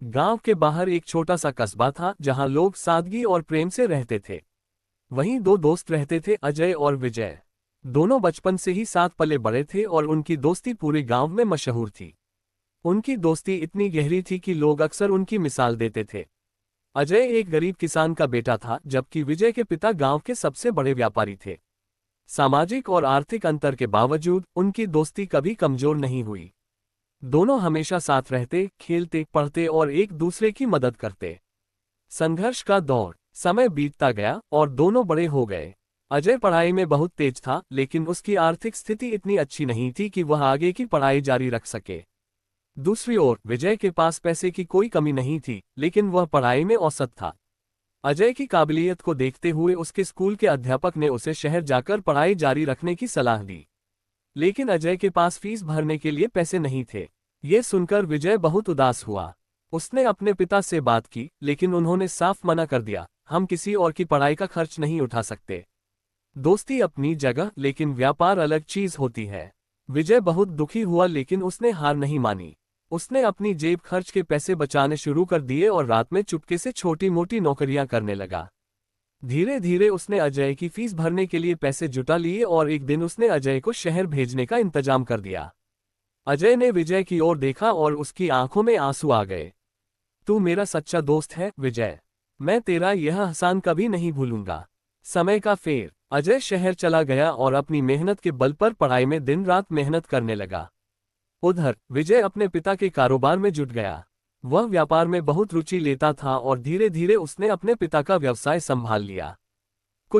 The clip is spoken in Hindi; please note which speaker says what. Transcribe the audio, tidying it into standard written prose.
Speaker 1: गांव के बाहर एक छोटा सा कस्बा था जहां लोग सादगी और प्रेम से रहते थे। वहीं दो दोस्त रहते थे, अजय और विजय। दोनों बचपन से ही साथ पले बड़े थे और उनकी दोस्ती पूरे गांव में मशहूर थी। उनकी दोस्ती इतनी गहरी थी कि लोग अक्सर उनकी मिसाल देते थे। अजय एक गरीब किसान का बेटा था, जबकि विजय के पिता गांव के सबसे बड़े व्यापारी थे। सामाजिक और आर्थिक अंतर के बावजूद उनकी दोस्ती कभी कमजोर नहीं हुई। दोनों हमेशा साथ रहते, खेलते, पढ़ते और एक दूसरे की मदद करते। संघर्ष का दौर, समय बीतता गया और दोनों बड़े हो गए। अजय पढ़ाई में बहुत तेज था, लेकिन उसकी आर्थिक स्थिति इतनी अच्छी नहीं थी कि वह आगे की पढ़ाई जारी रख सके। दूसरी ओर विजय के पास पैसे की कोई कमी नहीं थी, लेकिन वह पढ़ाई में औसत था। अजय की काबिलियत को देखते हुए उसके स्कूल के अध्यापक ने उसे शहर जाकर पढ़ाई जारी रखने की सलाह दी। लेकिन अजय के पास फीस भरने के लिए पैसे नहीं थे। ये सुनकर विजय बहुत उदास हुआ। उसने अपने पिता से बात की, लेकिन उन्होंने साफ मना कर दिया, हम किसी और की पढ़ाई का खर्च नहीं उठा सकते। दोस्ती अपनी जगह, लेकिन व्यापार अलग चीज होती है। विजय बहुत दुखी हुआ, लेकिन उसने हार नहीं मानी। उसने अपनी जेब खर्च के पैसे बचाने शुरू कर दिए और रात में चुपके से छोटी मोटी नौकरियां करने लगा। धीरे धीरे उसने अजय की फीस भरने के लिए पैसे जुटा लिए और एक दिन उसने अजय को शहर भेजने का इंतजाम कर दिया। अजय ने विजय की ओर देखा और उसकी आंखों में आंसू आ गए। तू मेरा सच्चा दोस्त है विजय, मैं तेरा यह एहसान कभी नहीं भूलूंगा। समय का फेर, अजय शहर चला गया और अपनी मेहनत के बल पर पढ़ाई में दिन रात मेहनत करने लगा। उधर विजय अपने पिता के कारोबार में जुट गया। वह व्यापार में बहुत रुचि लेता था और धीरे धीरे उसने अपने पिता का व्यवसाय संभाल लिया।